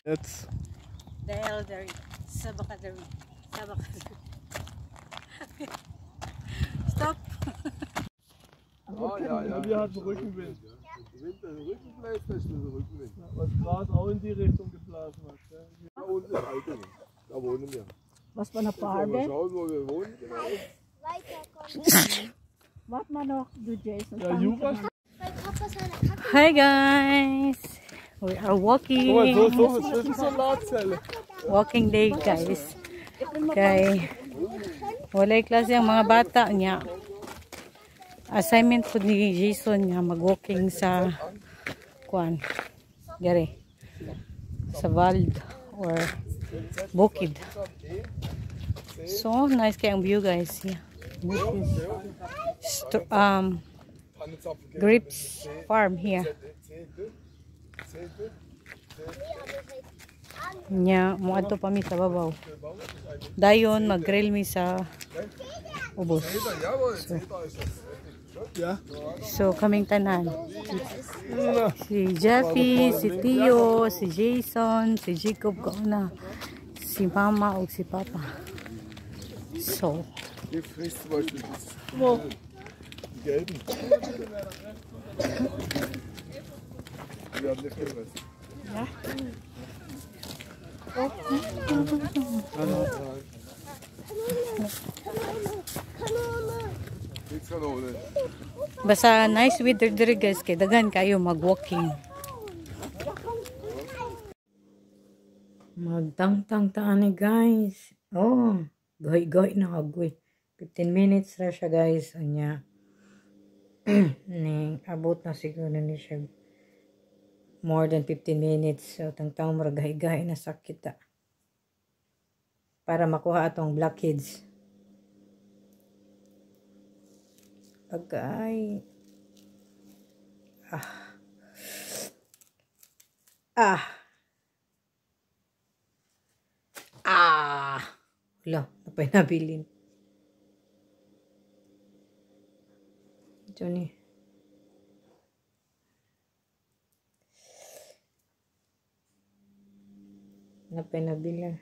Jetzt. The elderly. Sabakadari. Sabakadari. Stop. Oh, ja. Wir hatten Rückenwind. Rückenfleisch, das ist der Rückenwind. Was Gras auch in die Richtung geblasen hat. Da unten ist Altingen. Da wohnen wir. Was für eine Farbe? Schauen, wo wir wohnen. Warte mal noch, du Jason. Ja, Jura. Hi guys! We are walking. Walking day guys. Kay walay klase ang mga bata niya. Assignment po ni Jason niya mag-walking sa kuan. Gari. Sa Vald or Bukid. So nice kay ang view guys. Yeah. This is grapes farm here. Nya mo adto pa mi sa babaw. Dayon mag-grill mi sa ubos. So kaming tanan. Si Jeffy, si Tio, si Jason, si Jacob kauna, si Mama ug si Papa. So Hier frisst zum Beispiel die gelben. Die haben nicht gefressen. ja. Basta nice weather diri guys kay daghan kayo mag-walking. Magtangtang taani guys. Oh, goy-goy na agoy. 15 minutes ra siya guys anya. Ning abot na siguro ni siya. More than 15 minutes. So tangtang maragahi-gahi na sakit ta. Para makuha atong blackheads. Agay. Wala, napay nabilin. Ito ni. Napay nabilin.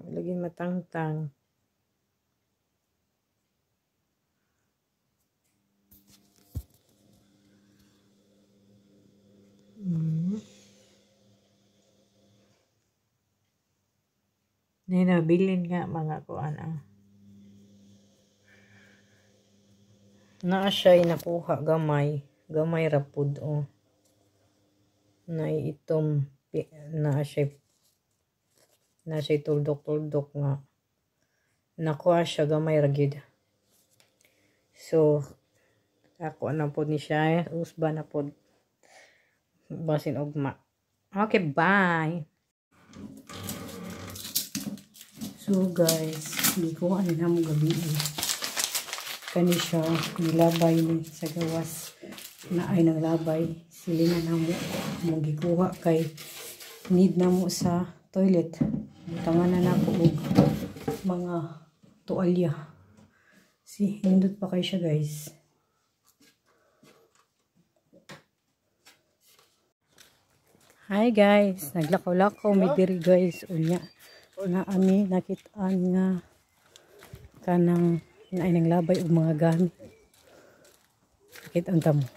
Lagi matangtang. Ninabilin nga mga kuan ang. Naa siya'y nakuha gamay. Gamay rapud o. Na itom. Naa siya'y tuldok-tuldok nga. Nakuha siya gamay ragid. So, ako na po ni siya. Usba na po. Basin ugma. Okay, bye! So guys, gikuha nila mo gabi. Kani siya, nilabay ni sa gawas. Na ay naglabay. Silina na mo gikuha kay need na mo sa toilet. Butangan na po og mga tuwalya. Hindot pa kayo siya guys. Hi guys, naglakaw-lakaw mi diri guys unya. Na ami nakitaan nga kanang naay nang labay og mga gamit. Nakita mo.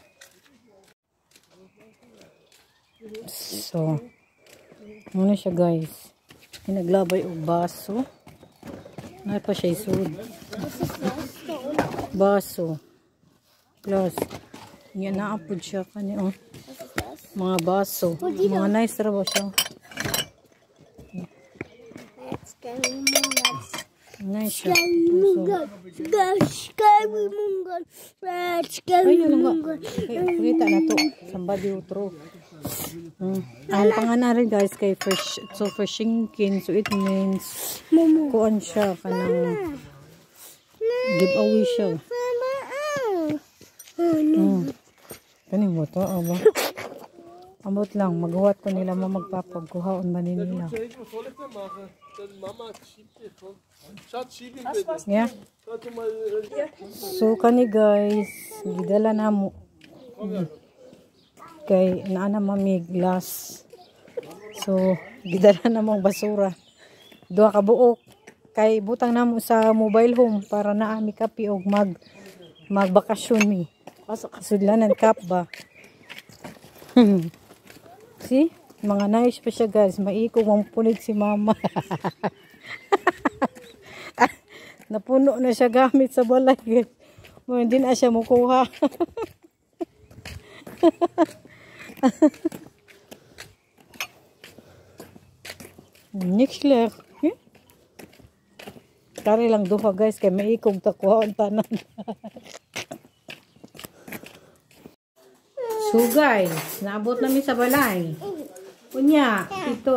So, muna siya guys. Naglabay og baso. Na pa siya isud. Baso. Plus, yan naapod siya kani oh. Mga baso. Mga nice ra ba siya? Nice siya. Ayun nga. Kita na to. Somebody utro. Ang pangalan rin guys kay fresh. So freshingkin. So it means kuan siya kanang giveaway siya. Kaning mo to aba. Ambot lang, maghuwat ko nila magpapagkuhaon ba nila. Dann Mama schiebt dir, komm. Schatz, schieb ihn bitte. Yeah. Warte mal. So kani guys, gidala na mo. Kay naa na mami glass. So gidala na mong basura. Duha ka buok. Kay butang namo sa mobile home para naa mi kapi og magbakasyon mi. Kasudlanan kap ba. See? Mga nice pa siya guys. Maikog ang punid si mama. Napuno na siya gamit sa balay. Hindi na siya mukuha. Next left. Kari lang duha guys. Kaya maikog takuha ang tanan. So guys, naabot namin sa balay. Kunya, ito.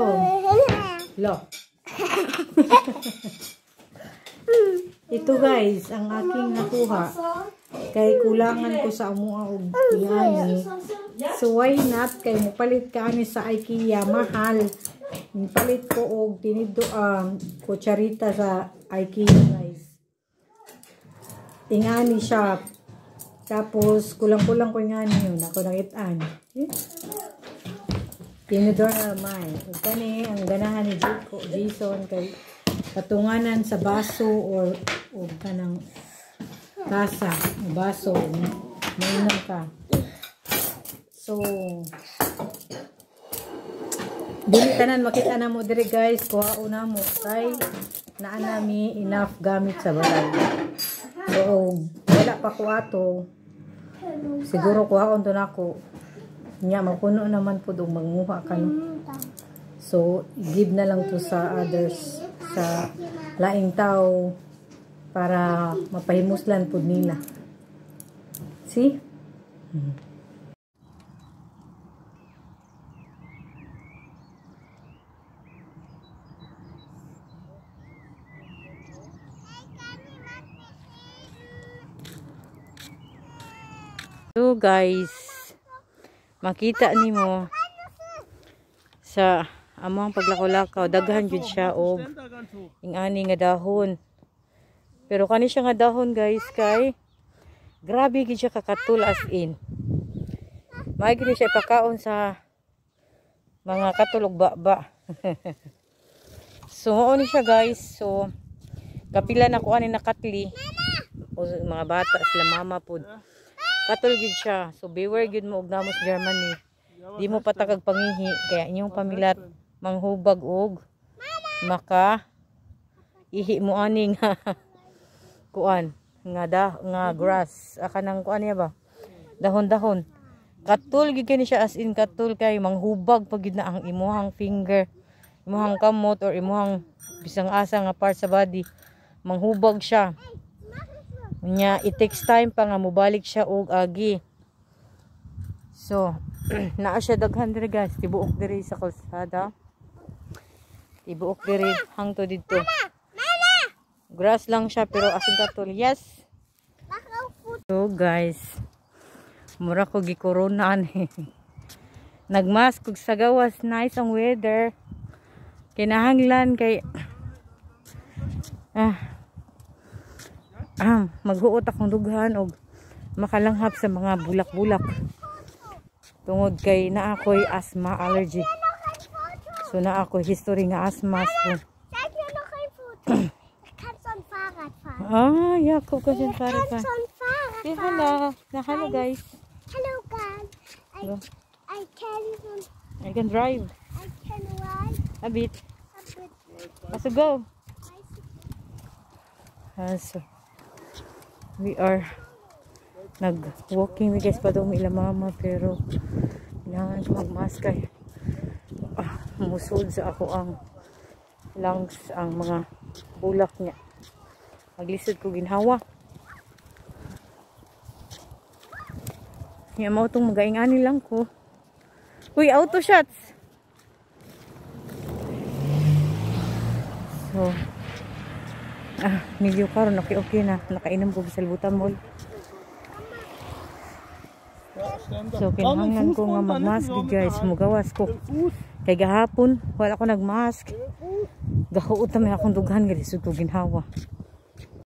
Lo. Ito guys, ang aking nakuha. Kay kulangan ko sa amuha og tingani. So why not? Kay mupalit ka ani sa IKEA. Mahal. Mupalit ko og tiniddo kutsarita sa IKEA guys. Tingani shop. Tapos kulang-kulang ko nga yun. Ako nakitaan. Tinidor na naman. Ito ni, ang ganahan ni Jason kay patunganan sa baso or kanang tasa. Baso. Mainom ka. So, dili tanan makita na mo dire guys. Kuhao na mo. Kay naan nami enough gamit sa balay. So, wala pa ko ato. Siguro kuhaon to nako. Nya mapuno naman po dong manguha ka no? So give na lang to sa others, sa laing tao para mapahimuslan po nila. See? So guys, makita nimo sa among paglakaw-lakaw daghan jud siya og ingani nga dahon. Pero kani siya nga dahon guys kay grabe gid siya kakatul as in. Maay gid siya ipakaon sa mga katulog ba. So mao ni siya guys. So kapila na ko ani nakatli o mga bata sila mama pud. Katol gid siya. So beware gid mo og namos Germany. Di mo patagag pangihi kaya inyong pamilat manghubag og maka ihi mo ani nga kuan nga grass. Aka nang kuan niya ba? Dahon-dahon. Katul gid kani siya as in katul kay manghubag pag gid na ang imuhang finger, imuhang kamot or imuhang bisang asa nga part sa body. Manghubag siya. Nya it takes time pa nga mobalik siya og agi. So naa siya daghan diri guys, tibuok diri sa kalsada. Tibuok diri hangto didto. Grass lang siya pero asin katul. Yes. So guys, mura ko gi corona ani. Nagmask kog sa gawas, nice ang weather. Kinahanglan kay maghuot akong dughan og makalanghap sa mga bulak-bulak tungod kay naa ako'y asthma allergy. So naa ako history nga asthma. So ja, guck mal den Fahrrad. Ja, hallo. Na, hallo guys. Hello guys. I can drive. I can ride A bit. a bit. So go. So we are nag-walking guys pa daw ila mama pero kailangan ko mag-mask kay musod sa ako ang lungs, ang mga bulak niya. Maglisod ko ginhawa. Yan mo itong magaingani lang ko. Uy, auto shots! So, medyo karon okay na. Nakainom ko sa Libutan Mall. So, kinahanglan ko nga mag-mask guys. Mugawas ko. Kay gahapon, wala ko nag-mask. Gahuot na may akong dughan gali sa ginhawa.